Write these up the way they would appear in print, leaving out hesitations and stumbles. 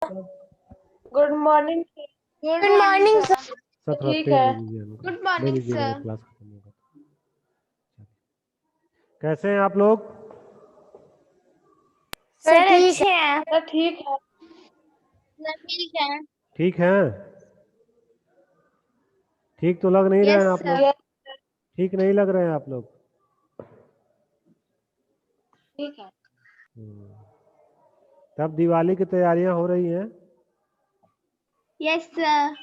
Good morning. Good morning sir. Sir थोड़ा ठीक pen है। ले लीजिए हमको। गुड ले मॉर्निंग लीजिएगा, सर। क्लास खत्म होगा तो। कैसे हैं आप लोग? सर अच्छे हैं। सर ठीक है। सर ठीक है। ठीक है। ठीक तो लग नहीं रहे यस हैं आप लोग। सर। ठीक नहीं लग रहे हैं आप लोग। ठीक है। तब दिवाली की तैयारियां हो रही हैं। Yes sir.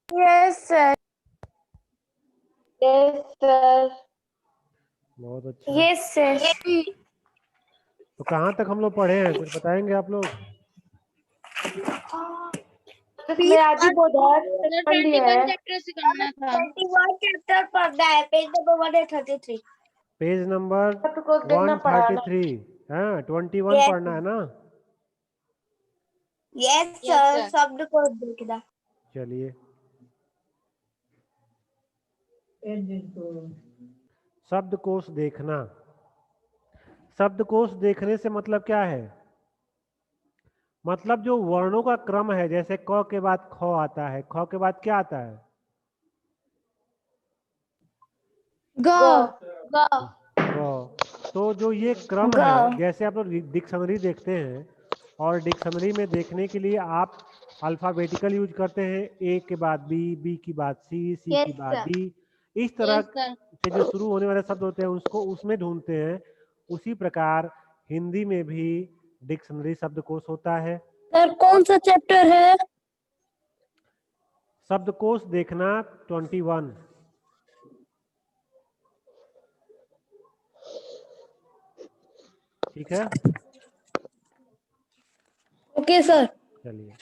Yes sir. Yes sir. बहुत अच्छा। Yes sir. तो कहाँ तक हम लोग पढ़े हैं, कुछ बताएंगे आप लोग? इसमें आज ही बुधवार पढ़ लिया 21 है। चैप्टर से करना था। 21 चैप्टर पढ़ना है, पेज नंबर 133। पेज नंबर सबको देखना पड़ा ना। 133 है। 21 पढ़ना है ना। यस सर, शब्द को देखना। चलिए, शब्दकोश देखना। शब्दकोश देखने से मतलब क्या है? मतलब जो वर्णों का क्रम है, जैसे क के बाद ख आता है, ख के बाद क्या आता है? ग। ग। तो जो ये क्रम ग। है, जैसे आप लोग डिक्शनरी देखते हैं और डिक्शनरी में देखने के लिए आप अल्फाबेटिकल यूज करते हैं, ए के बाद बी, बी की बाद सी, सी की यस बाद सर। डी। इस तरह यस सर। से जो शुरू होने वाले शब्द होते हैं उसको उसमें ढूंढते हैं। उसी प्रकार हिंदी में भी डिक्शनरी शब्दकोश होता है। सर कौन सा चैप्टर है? शब्दकोश देखना 21। ठीक है। Okay sir. चलिए,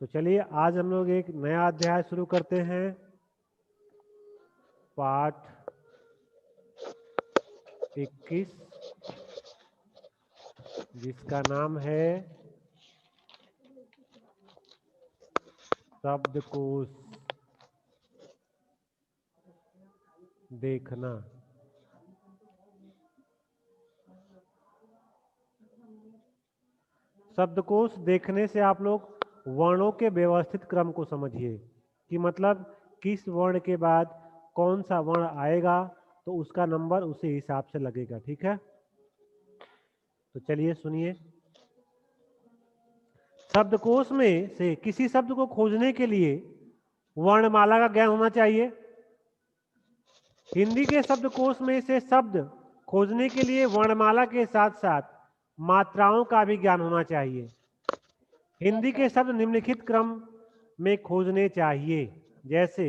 तो चलिए आज हम लोग एक नया अध्याय शुरू करते हैं। पाठ 21, जिसका नाम है शब्दकोश देखना। शब्दकोश देखने से आप लोग वर्णों के व्यवस्थित क्रम को समझिए कि मतलब किस वर्ण के बाद कौन सा वर्ण आएगा, तो उसका नंबर उसी हिसाब से लगेगा। ठीक है, तो चलिए सुनिए। शब्दकोश में से किसी शब्द को खोजने के लिए वर्णमाला का ज्ञान होना चाहिए। हिंदी के शब्दकोश में से शब्द खोजने के लिए वर्णमाला के साथ साथ मात्राओं का भी ज्ञान होना चाहिए। हिंदी के शब्द निम्नलिखित क्रम में खोजने चाहिए। जैसे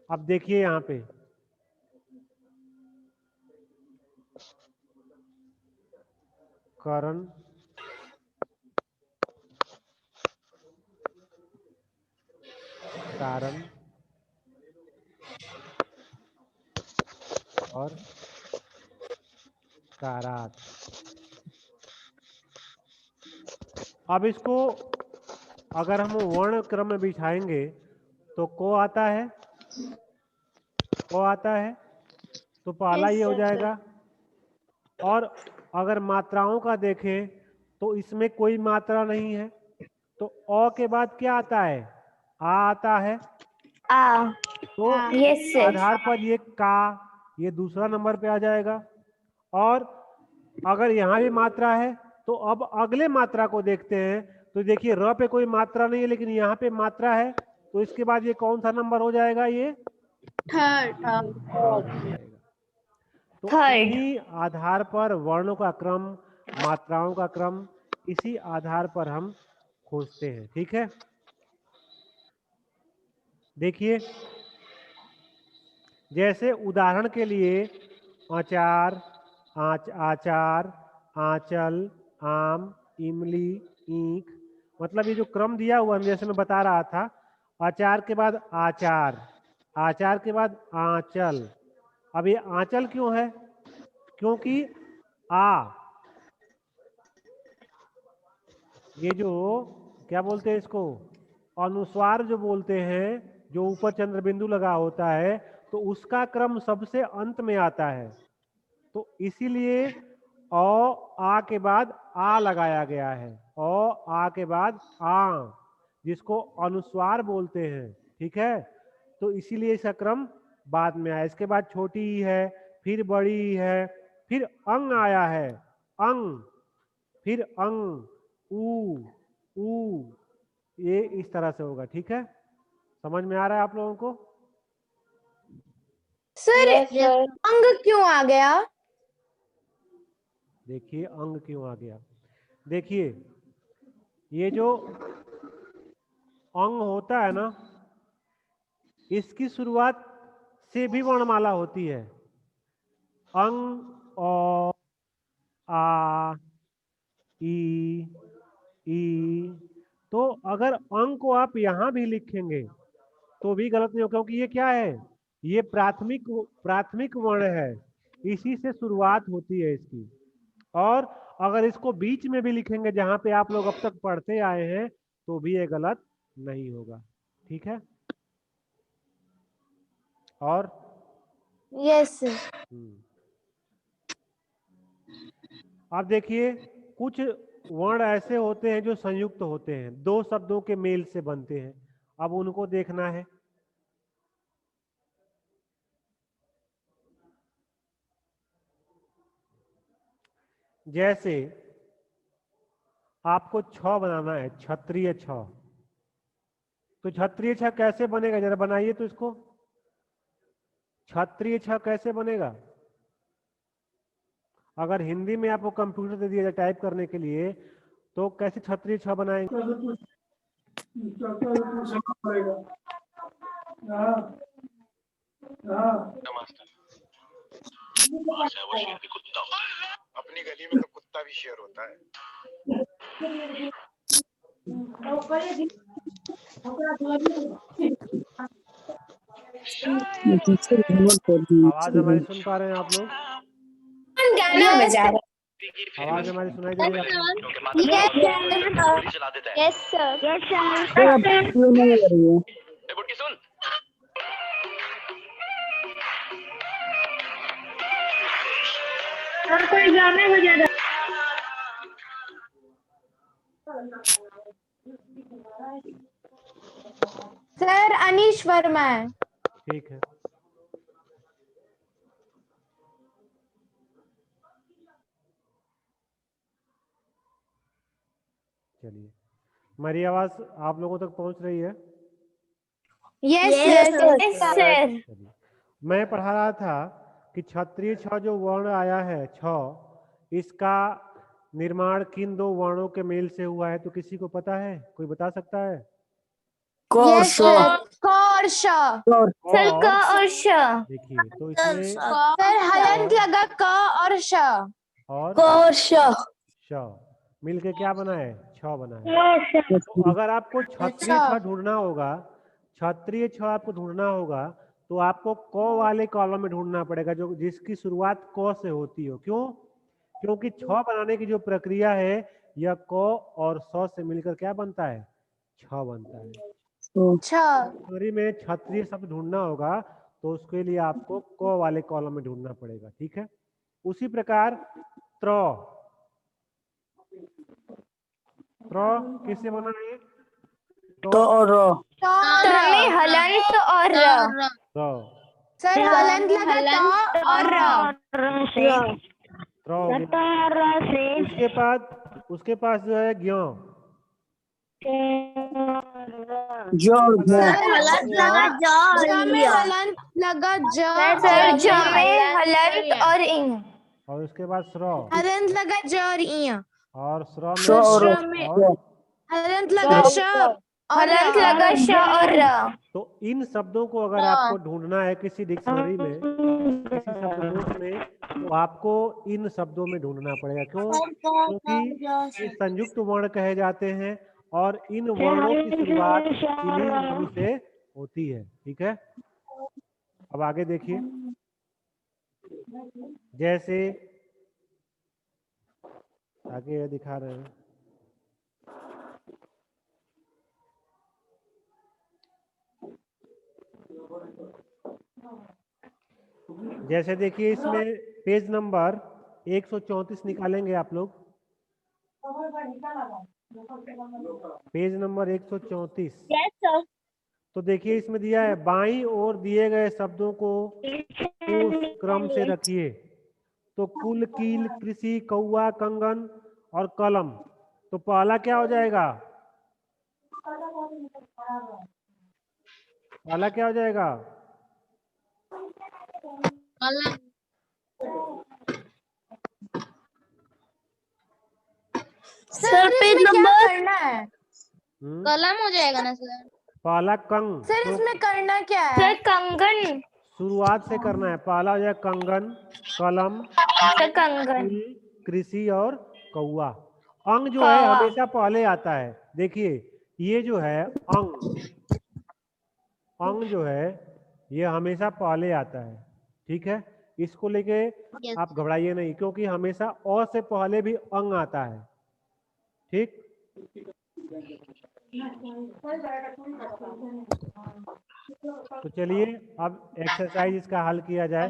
अब देखिए यहां पे करण, कारण और कारात। अब इसको अगर हम वर्ण क्रम में बिछाएंगे तो को आता है, को आता है, तो पहला ये हो जाएगा। और अगर मात्राओं का देखें तो इसमें कोई मात्रा नहीं है, तो अ के बाद क्या आता है? आ आता है। आ। तो यस सर। आधार पर ये का, ये दूसरा नंबर पे आ जाएगा। और अगर यहाँ भी मात्रा है तो अब अगले मात्रा को देखते हैं। तो देखिए र पे कोई मात्रा नहीं है, लेकिन यहाँ पे मात्रा है, तो इसके बाद ये कौन सा नंबर हो जाएगा? ये थर्ड। थर्ड हो जाएगा। तो थर्ड। इन्हीं आधार पर वर्णों का क्रम, मात्राओं का क्रम, इसी आधार पर हम खोजते हैं। ठीक है, देखिए जैसे उदाहरण के लिए अचार, आचार, आंचल, आम, इमली, ईख, मतलब ये जो क्रम दिया हुआ है, जैसे मैं बता रहा था, अचार के बाद आचार, आचार के बाद आंचल। अब ये आंचल क्यों है? क्योंकि आ, ये जो क्या बोलते हैं इसको, अनुस्वार जो बोलते हैं, जो ऊपर चंद्र बिंदु लगा होता है, तो उसका क्रम सबसे अंत में आता है। तो इसीलिए औ आ के बाद आ लगाया गया है। आ के बाद आ, जिसको अनुस्वार बोलते हैं, ठीक है। तो इसीलिए इसका क्रम बाद में आया। इसके बाद छोटी ई है, फिर बड़ी ई है, फिर अंग आया है, अंग, फिर अंग, ऊ, ये इस तरह से होगा, ठीक है। समझ में आ रहा है आप लोगों को? Sir yes sir. अंग क्यों आ गया? देखिए अंग क्यों आ गया। देखिए ये जो अंग होता है ना, इसकी शुरुआत से भी वर्णमाला होती है। अंग, अ, आ, ई। तो अगर अंग को आप यहां भी लिखेंगे तो भी गलत नहीं हो, क्योंकि ये क्या है, ये प्राथमिक वर्ण है, इसी से शुरुआत होती है इसकी। और अगर इसको बीच में भी लिखेंगे जहां पे आप लोग अब तक पढ़ते आए हैं तो भी ये गलत नहीं होगा, ठीक है। और यस। अब देखिए कुछ वर्ण ऐसे होते हैं जो संयुक्त होते हैं, दो शब्दों के मेल से बनते हैं, अब उनको देखना है। जैसे आपको छ बनाना है, क्षत्रिय छ, तो क्षत्रिय छ कैसे बनेगा, जरा बनाइए तो इसको। क्षत्रिय छ कैसे बनेगा? अगर हिंदी में आपको कंप्यूटर दे दिया जाए टाइप करने के लिए तो कैसे क्षत्रिय छ बनाएंगे? अपनी गली में तो कुत्ता भी शेर होता है। आवाज हमारी सुन पा रहे हैं आप लोग? गाना बजा रहा आवाज हमारी सुनाई दे रही है आपको? Yes sir. सुन कोई गाना बजा रहा। सर अनीश वर्मा है। ठीक है। चलिए हमारी आवाज आप लोगों तक पहुंच रही है? Yes sir. चलिए, मैं पढ़ा रहा था कि क्षत्रिय छ जो वर्ण आया है छ, इसका निर्माण किन दो वर्णों के मेल से हुआ है, तो किसी को पता है? कोई बता सकता है? Yes sir. क और श। सर क और श। देखिए तो इसमें सर हलंत लगा क और श। और क और श। श मिलके क्या बना है? छ बना है। तो अगर आपको क्षत्रिय छ ढूंढना होगा, क्षत्रिय छ आपको ढूंढना होगा तो आपको क वाले कॉलम में ढूंढना पड़ेगा जो जिसकी शुरुआत क से होती हो। क्यों? क्योंकि छ बनाने की जो प्रक्रिया है यह क और स से मिलकर क्या बनता है? छ बनता है। डिक्शनरी में क्षत्रिय शब्द ढूंढना होगा तो उसके लिए आपको क वाले कॉलम में ढूंढना पड़ेगा, ठीक है। उसी प्रकार त्र, त्र किससे बना है? तो और में हलंत और र। त्र, सर हलंत लगा त और र से। त्र हो गया। उसके पास जो है ज्ञ, सर हलंत लगा ज में हलंत लगा ज। सर ज में हलंत और इंग। और उसके बाद स्र, हलंत लगा ज और इं। और स्र में और हलंत लगा श और हलंत लगा श और र। तो इन शब्दों को अगर आपको ढूंढना है किसी डिक्शनरी में, किसी शब्दकोश में, तो आपको इन शब्दों में ढूंढना पड़ेगा। क्यों? क्योंकि ये संयुक्त वर्ण कहे जाते हैं और इन वर्णों की शुरुआत इन्हीं वर्णों से होती है, ठीक है। अब आगे देखिए, जैसे आगे दिखा रहे हैं, जैसे देखिए इसमें पेज नंबर 134 निकालेंगे आप लोग। Page number 134। Yes sir. तो देखिए इसमें दिया है बाईं ओर दिए गए शब्दों को उस क्रम से रखिए। तो कुल, कील, कृषि, कौवा, कंगन और कलम। तो पहला क्या हो जाएगा? पहला क्या हो जाएगा? कलम। सर पेज नंबर करना है। कलम हो जाएगा ना सर? पहला कंग। सर तो इसमें करना क्या है? सर कंगन। शुरुआत से करना है। पहला हो जाएगा कंगन, कलम, सर कंगन। कुल, कृषि और कौवा। अंग जो है हमेशा पहले आता है। देखिए ये जो है अंग, अंग जो है ये हमेशा पहले आता है। ठीक है, इसको लेके आप घबराइए नहीं, क्योंकि हमेशा अ से पहले भी अंग आता है। ठीक, तो चलिए अब एक्सरसाइज इसका हल किया जाए।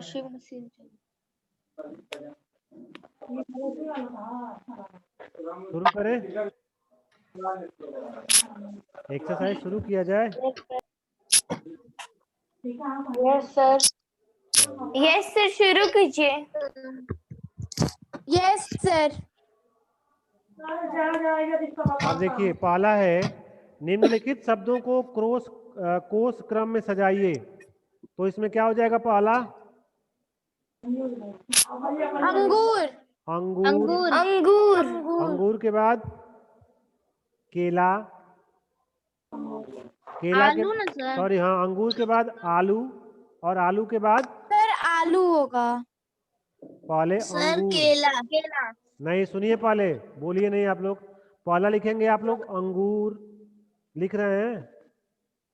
शुरू करें, एक्सरसाइज शुरू किया जाए। Yes sir. यस सर, शुरू कीजिए। Yes sir. अब देखिए पहला है निम्नलिखित शब्दों को कोष क्रम में सजाइए। तो इसमें क्या हो जाएगा? पहला अंगूर। अंगूर, अंगूर। अंगूर के बाद केला, केला के, आलू ना सर? सॉरी हाँ, अंगूर के बाद आलू, और आलू के बाद सर आलू होगा। पहले सर अंगूर। केला। केला। नहीं सुनिए, पहले बोलिए नहीं आप लोग। पहला लिखेंगे आप लोग अंगूर, लिख रहे हैं?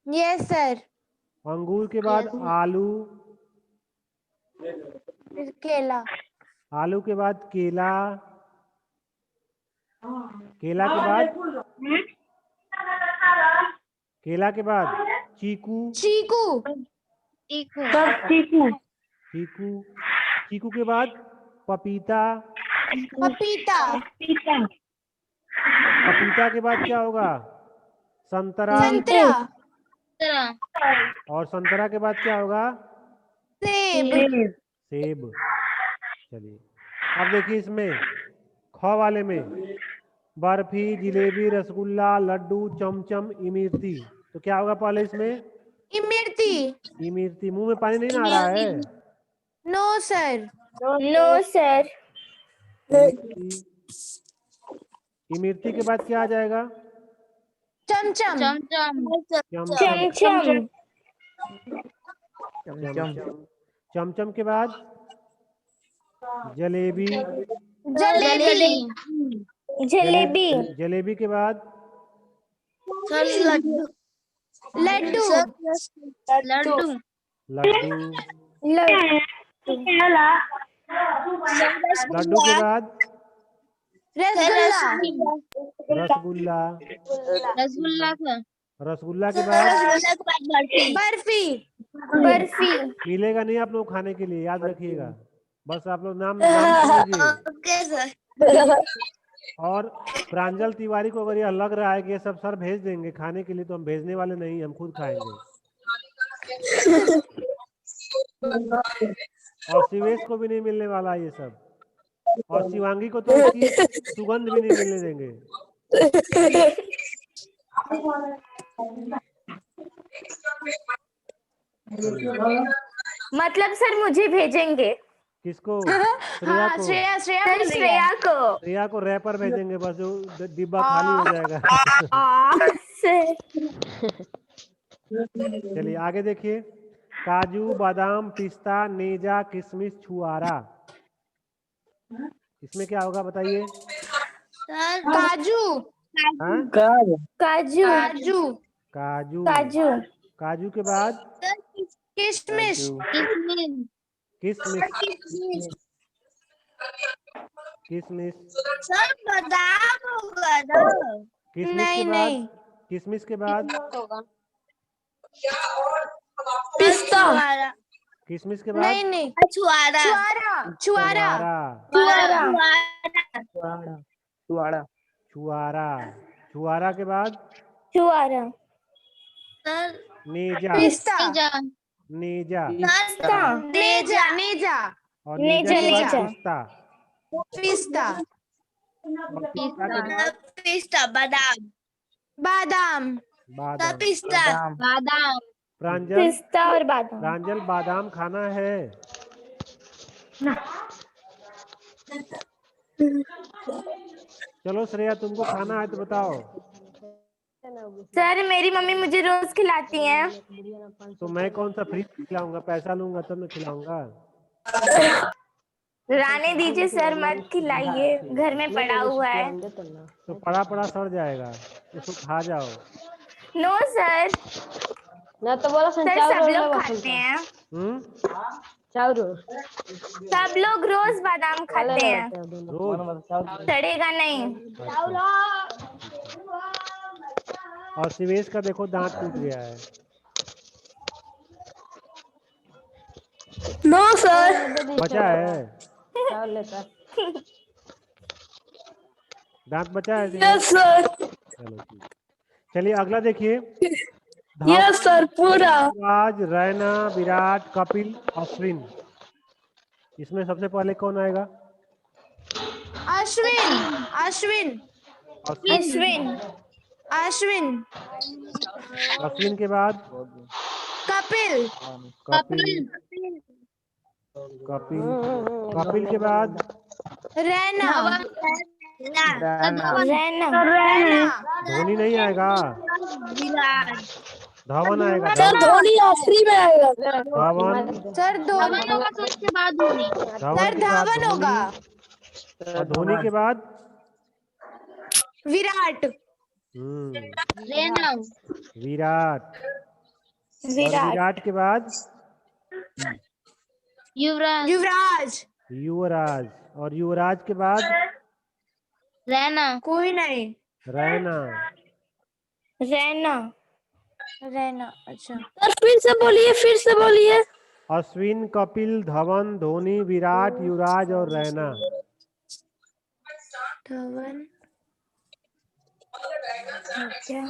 Yes sir. अंगूर के बाद आलू, फिर केला। आलू के बाद केला, केला के बाद, केला के बाद चीकू, चीकू। चीकू। चीकू, चीकू के बाद पपीता, पपीता। पपीता के बाद क्या होगा? संतरा, संतरा। और संतरा के बाद क्या होगा? सेब। सेब। चलिए अब देखिए इसमें ख वाले में बर्फी, जिलेबी, रसगुल्ला, लड्डू, चमचम, इमरती। तो क्या होगा पहले इसमें? इमरती। इमरती। मुंह में पानी नहीं ना आ रहा है? No sir. No sir. Imarti, Imarti के बाद क्या आ जाएगा? चमचम। चमचम, चमचम। चमचम, चमचम के बाद जलेबी, जलेबी। जलेबी। जलेबी के बाद लड्डू। लड्डू। लड्डू, लड्डू के बाद रसगुल्ला। रसगुल्ला, रसगुल्ला के बाद बर्फी। बर्फी। मिलेगा नहीं आप लोग खाने के लिए, याद रखिएगा। बस आप लोग नाम सुन लीजिए। और प्रांजल तिवारी को अगर यह लग रहा है कि ये सब सर भेज देंगे खाने के लिए, तो हम भेजने वाले नहीं, हम खुद खाएंगे। और शिवेश को भी नहीं मिलने वाला ये सब, और शिवांगी को तो इसकी सुगंध भी नहीं मिलने देंगे। मतलब सर मुझे भेजेंगे? किसको? श्रेया को। श्रेया को। श्रेया को रैपर भेजेंगे, बस जो डिब्बा खाली हो जाएगा। चलिए आगे देखिए। काजू, बादाम, पिस्ता, नेजा, किशमिश, छुआरा। इसमें क्या होगा बताइए? काजू। हाँ? काजू। काजू। काजू, काजू। काजू के बाद किशमिश। किशमिश, किशमिश, सर बादाम होगा ना? किशमिश के बाद, किशमिश के बाद पिस्ता। किशमिश के बाद नहीं। छुआरा। छुआरा। छुआरा, छुआरा। छुआरा, छुआरा के बाद छुआरा, नेजा, पिस्ता, नेजा, पिस्ता, नेजा, नेजा, और नेजा नेजा, के बाद नेजा, पिस्ता, पिस्ता, और पिस्ता के बाद पिस्ता, बादाम, बादाम, बादाम। पिस्ता, बादाम, प्रांजल, पिस्ता और बादाम। प्रांजल बादाम खाना है? चलो श्रेया, तुमको खाना है तो बताओ। सर मेरी मम्मी मुझे रोज खिलाती हैं। तो मैं कौन सा फ्री खिलाऊंगा? पैसा लूंगा तब मैं खिलाऊंगा। रहने दीजिए सर, मत खिलाइए, घर में पड़ा हुआ है। तो पड़ा पड़ा सड़ जाएगा, उसको खा जाओ। नो सर, ना तो बोला सर सब लोग खाते हैं, सब लोग रोज बादाम खाते हैं, रोज? सड़ेगा नहीं। और शिवेश का देखो दांत टूट गया है। नो सर, बचा है दांत, बचा है? यस सर, चलो ठीक। चलिए अगला देखिए। यस सर, पूरा। युवराज, रैना, विराट, कपिल, अश्विन, इसमें सबसे पहले कौन आएगा? अश्विन, अश्विन, अश्विन। अश्विन, अश्विन के बाद कपिल, कपिल, कपिल, कपिल के बाद रैना, धोनी नहीं आएगा, धवन आएगा। सर धोनी आखिरी में आएगा। धवन, सर धोनी होगा तो उसके बाद धोनी। सर धवन होगा। और धोनी के बाद विराट, विराट, विराट के बाद युवराज, युवराज, युवराज, और युवराज के बाद रैना, कोई नहीं, रैना, रैना, रैना। अच्छा सर फिर से बोलिए, फिर से बोलिए। अश्विन, कपिल, धवन, धोनी, विराट, युवराज और रैना। धवन, क्या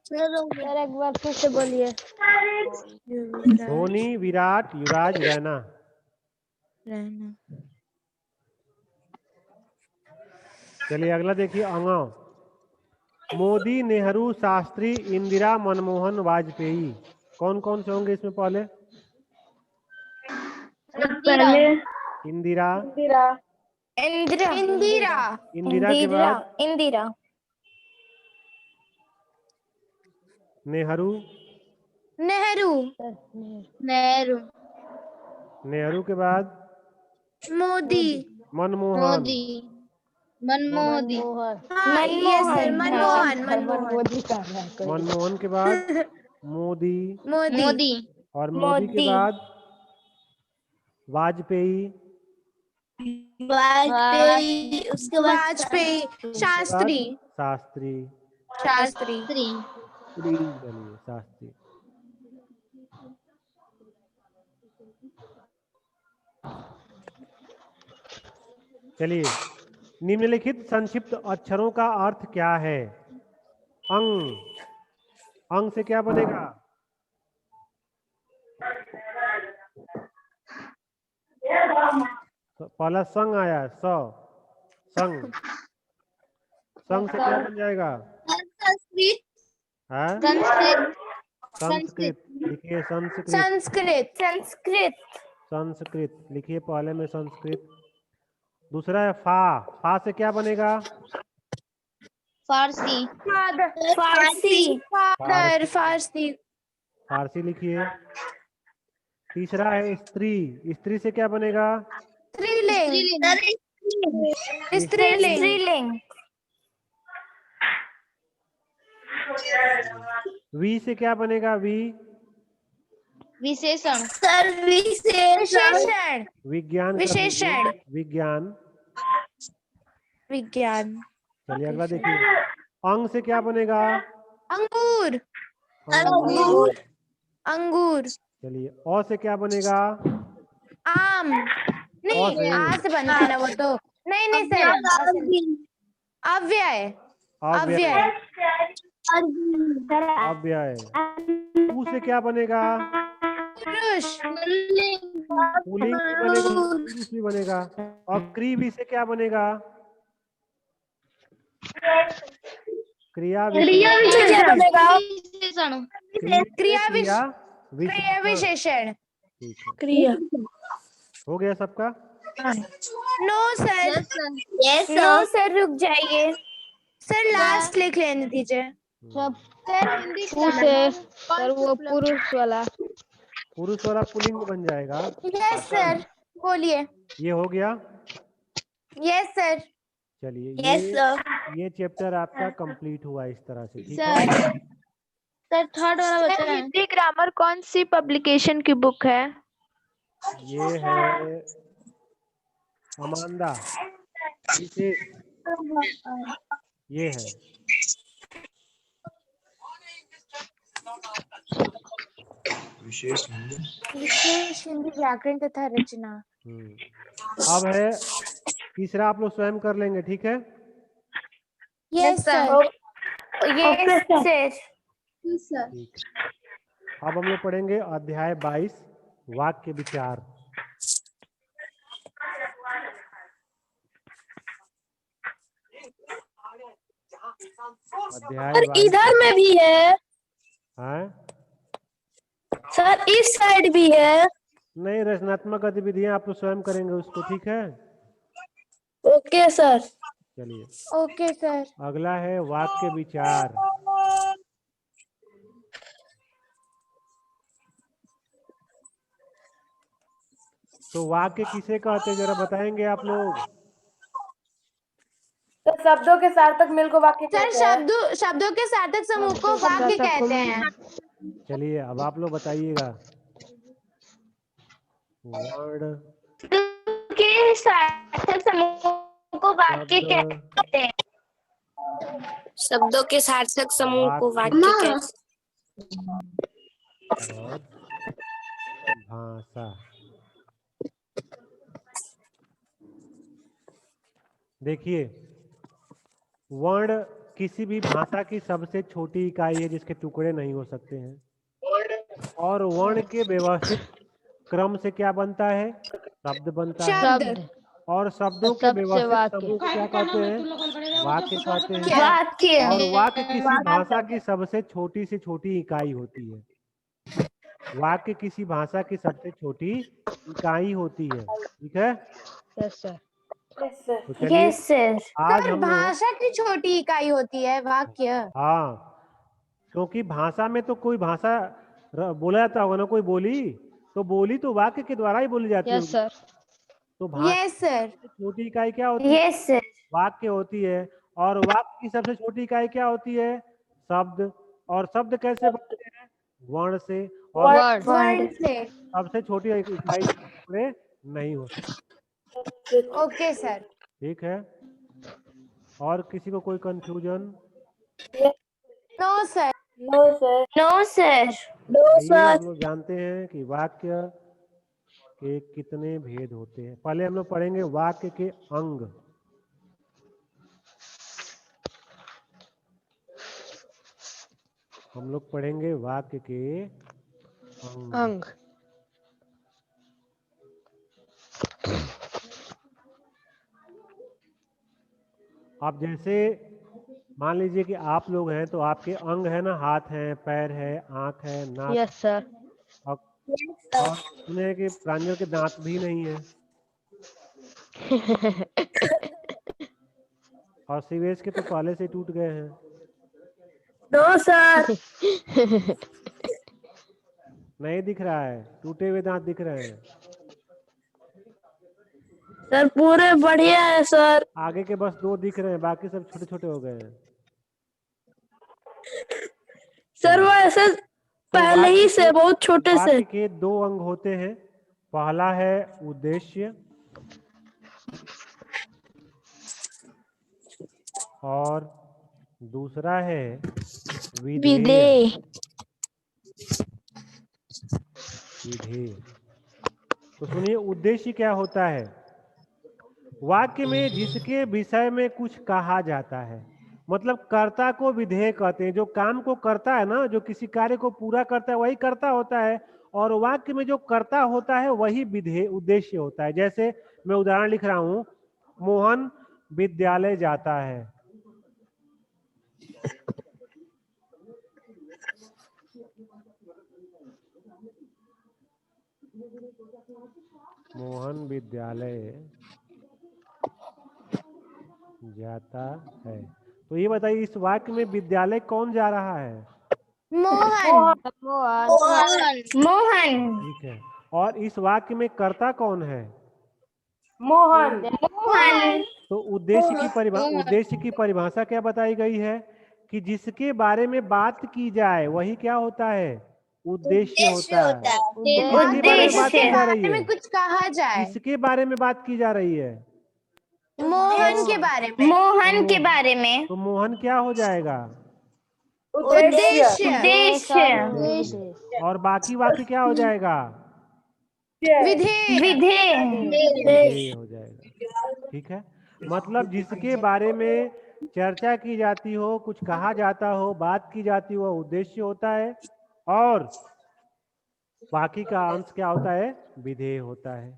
सर एक बार फिर से बोलिए। धोनी, विराट, युवराज, रैना। रैना। चलिए अगला देखिए। अंगा, मोदी, नेहरू, शास्त्री, इंदिरा, मनमोहन, वाजपेयी, कौन कौन से होंगे इसमें? पहले इंदिरा, इंदिरा, इंदिरा, इंदिरा, इंदिरा के बाद इंदिरा, नेहरू, नेहरू, नेहरू, नेहरू के बाद मोदी, मनमोहन, मनमोहन, मनमोहन के बाद मोदी, मोदी, और मोदी के बाद वाजपेयी, वाजपेयी, उसके बाद वाजपेयी, शास्त्री, शास्त्री, शास्त्री, चलिए शास्त्री। चलिए, निम्नलिखित संक्षिप्त अक्षरों का अर्थ क्या है? अंग, अंग से क्या बनेगा? तो पहला संग आया, संग, संग से क्या बन जाएगा? संस्कृत, लिखिए संस्कृत, संस्कृत, संस्कृत, संस्कृत लिखिए पहले में संस्कृत। दूसरा है फा से क्या बनेगा? फारसी, फारसी, फादर, फारसी, फारसी लिखिए। तीसरा है स्त्री, स्त्री से क्या बनेगा? स्त्रीलिंग, स्त्रीलिंग, वी से क्या बनेगा? वी, विशेषण, सर विशेषण, विज्ञान, विशेषण, विज्ञान, विज्ञान। चलिए अगला देखिए। अंग से क्या बनेगा? अंगूर, अंगूर, अंगूर। चलिए अ से क्या बनेगा? आम, नहीं आ से बनता है ना वो तो। नहीं नहीं सर, अव्यय अव्यय अव्यय अव्यय। ऊ से क्या बनेगा? पुरुष पुल्लिंग भी बनेगा, पुरुष भी बनेगा। और क्रिया से क्या बनेगा? क्रिया विशेषण क्रिया क्रिया विशेषण ठीक है, क्रिया हो गया सबका? No sir yes no sir रुक जाइए सर लास्ट लिख लेने दीजिए सर वो पुरुष वाला पुरुष वाला पुल्लिंग बन जाएगा। यस सर बोलिए ये हो गया। यस सर चलिए ये चैप्टर आपका कंप्लीट हुआ इस तरह से, ठीक है। सर थर्ड वाला बचा है। हिंदी ग्रामर कौन सी पब्लिकेशन की बुक है? ये है अमांदा, ये है विशेष हिंदी व्याकरण तथा रचना। अब है तीसरा, आप लोग स्वयं कर लेंगे, ठीक है। यस सर यस सर ठीक। अब हम लोग पढ़ेंगे अध्याय 22 वाक्य विचार। अध्याय 22 इधर में भी है है? सर, इस साइड भी है। नहीं, रचनात्मक गतिविधियां आप लोग स्वयं करेंगे उसको, ठीक है। Okay sir. चलिए ओके सर अगला है वाक्य विचार। तो वाक्य किसे कहते हैं जरा बताएंगे आप लोग? तो शब्दों के सार्थक मेल को वाक्य सर कहते हैं। शब्दों के सार्थक समूह को वाक्य कहते हैं। चलिए अब आप लोग बताइएगा। वर्ड के सार्थक समूह को वाक्य कहते हैं। शब्दों के सार्थक समूह को वाक्य वाक्य कहते और भाषा। देखिए, वर्ण किसी भी भाषा की सबसे छोटी इकाई है जिसके टुकड़े नहीं हो सकते हैं। और वर्ण के व्यवस्थित क्रम से क्या बनता है? शब्द बनता है। शब्द और शब्दों के व्यवस्थित समूह को क्या कहते हैं? वाक्य कहते हैं। वाक्य और वाक्य किसी भाषा की सबसे छोटी से छोटी इकाई होती है। वाक्य किसी भाषा की सबसे छोटी इकाई होती है, ठीक है। तो चलिए यस सर। आज हम लोग भाषा की छोटी इकाई होती है वाक्य। हाँ, क्योंकि भाषा में तो कोई भाषा बोला जाता होगा ना, कोई बोली, तो बोली तो वाक्य के द्वारा ही बोली जाती है। Yes sir. तो भाषा यस सर की छोटी इकाई क्या होती है? यस सर वाक्य होती है। और वाक्य की सबसे छोटी इकाई क्या होती है? शब्द। और शब्द कैसे बनते हैं? वर्ण से। और वर्ड से। सबसे छोटी इकाई टुकड़े नहीं हो सकते। Okay sir. ठीक है। और किसी को कोई confusion? No sir no sir. No sir आइए हम लोग जानते हैं कि वाक्य के कितने भेद होते हैं। पहले हम लोग पढ़ेंगे वाक्य के अंग। हम लोग पढ़ेंगे वाक्य के अंग। अब जैसे मान लीजिए कि आप लोग हैं, तो आपके अंग है ना, हाथ है, पैर है, आंख है, नाक। Yes sir. और सुने कि प्रांजल के दांत भी नहीं है। और शिवेश के तो पहले से टूट गए हैं। No sir. नहीं दिख रहा है, टूटे हुए दांत दिख रहे हैं। सर पूरे बढ़िया है सर। आगे के बस 2 दिख रहे हैं, बाकी सब छोटे छोटे हो गए हैं। सर वो ऐसे पहले ही से बहुत छोटे से। वाक्य के 2 अंग होते हैं। पहला है उद्देश्य और दूसरा है विधेय। विधेय। तो सुनिए, उद्देश्य क्या होता है? वाक्य में जिसके विषय में कुछ कहा जाता है, मतलब कर्ता को विधेय कहते हैं। जो काम को करता है ना, जो किसी कार्य को पूरा करता है वही कर्ता होता है, और वाक्य में जो कर्ता होता है वही विधेय उद्देश्य होता है। जैसे मैं उदाहरण लिख रहा हूं, मोहन विद्यालय जाता है। मोहन विद्यालय जाता है। तो ये बताइए, इस वाक्य में विद्यालय कौन जा रहा है? मोहन। मोहन। ठीक है। और इस वाक्य में कर्ता कौन है? मोहन। मोहन। तो उद्देश्य की परिभाषा क्या बताई गई है? कि जिसके बारे में बात की जाए वही क्या होता है? उद्देश्य होता है। तो किसके बारे में बात की जा रही है? में कुछ कहा जाए। किसके बारे में बात की जा रही है? मोहन के बारे में। मोहन के बारे में। तो मोहन क्या हो जाएगा? उद्देश्य। उद्देश्य। और बाकी वाक्य क्या हो जाएगा? विधेय। विधेय हो जाएगा। ठीक है। मतलब जिसके बारे में चर्चा की जाती हो, कुछ कहा जाता हो, बात की जाती हो, उद्देश्य होता है, और बाकी का अंश क्या होता है? विधेय होता है।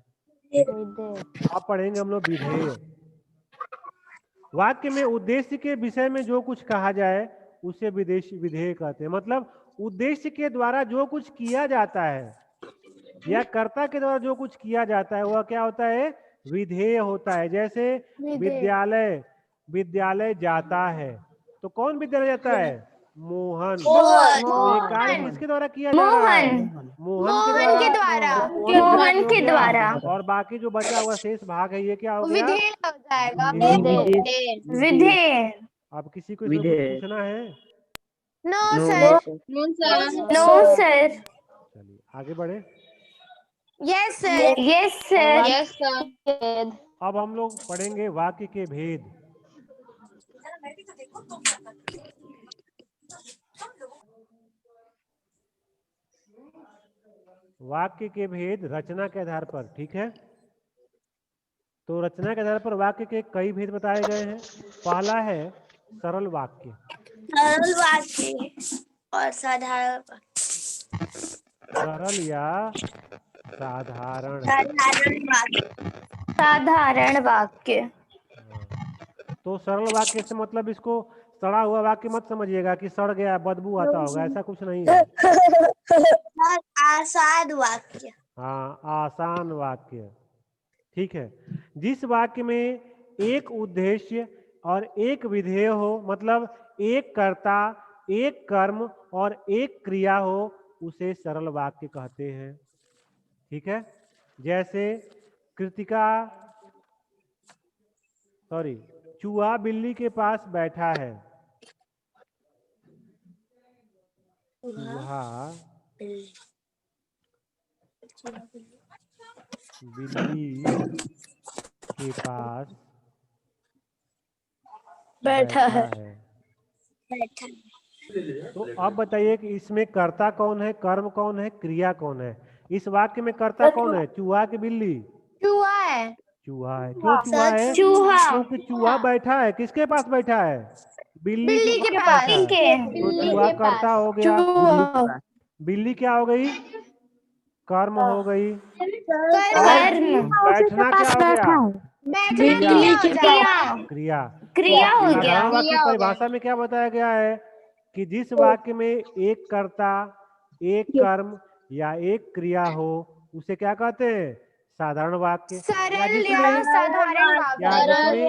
अब पढ़ेंगे हम लोग विधेय। वाक्य में उद्देश्य के विषय में जो कुछ कहा जाए उसे विधेय कहते हैं। मतलब उद्देश्य के द्वारा जो कुछ किया जाता है या कर्ता के द्वारा जो कुछ किया जाता है वह क्या होता है? विधेय होता है। जैसे विद्यालय जाता है, तो कौन विद्यालय जाता है? मोहन। तो ये कार्य किसके द्वारा किया जा रहा है? मोहन के द्वारा। मोहन के द्वारा। और बाकी जो बचा हुआ शेष भाग है ये क्या हो गया? विधेय हो जाएगा। विधेय। अब किसी को इसमें कुछ पूछना है? No sir. No sir. चलिए आगे बढ़े। Yes sir. Yes sir. अब हम लोग पढ़ेंगे वाक्य के भेद। वाक्य के भेद रचना के आधार पर। ठीक है। तो रचना के आधार पर वाक्य के कई भेद बताए गए हैं। पहला है सरल वाक्य। सरल वाक्य और साधारण सरल या साधारण। वाक्य। साधारण वाक्य। तो सरल वाक्य से मतलब इसको सड़ा हुआ वाक्य मत समझिएगा कि सड़ गया बदबू आता होगा, ऐसा कुछ नहीं है। आसान वाक्य। हाँ, आसान वाक्य। ठीक है। जिस वाक्य में एक उद्देश्य और एक विधेय हो, मतलब एक कर्ता, एक कर्म और एक क्रिया हो, उसे सरल वाक्य कहते हैं। ठीक है। जैसे चूहा बिल्ली के पास बैठा है। चूहा बिल्ली के पास बैठा है। तो अब बताइए कि इसमें कर्ता कौन है, कर्म कौन है, क्रिया कौन है? इस वाक्य में कर्ता कौन है? चूहा की बिल्ली? चूहा है। चूहा है। क्यों चूहा है? चूहा। क्योंकि चूहा बैठा है। किसके पास बैठा है? बिल्ली के पास पास। बैठा है। तो चूहा कर्ता हो गया। बिल्ली क्या हो गई? कर्म हो गई। और बैठना क्या हो गया? क्रिया। क्रिया हो गया। साधारण वाक्य की परिभाषा में क्या बताया गया है? कि जिस वाक्य में एक कर्ता, एक कर्म या एक क्रिया हो उसे क्या कहते हैं? साधारण वाक्य। सरल या साधारण वाक्य।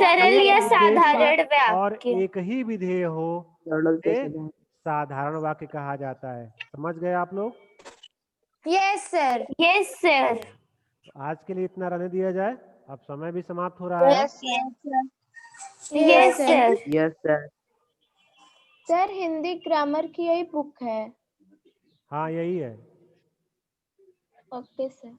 सरल या साधारण वाक्य और एक ही विधेय हो उसे साधारण वाक्य कहा जाता है। समझ गए आप लोग? Yes sir. Yes sir. तो आज के लिए इतना रहने दिया जाए, अब समय भी समाप्त हो रहा है। Yes sir. Yes sir. Sir Hindi grammar की यही बुक है। हाँ यही है। Okay sir.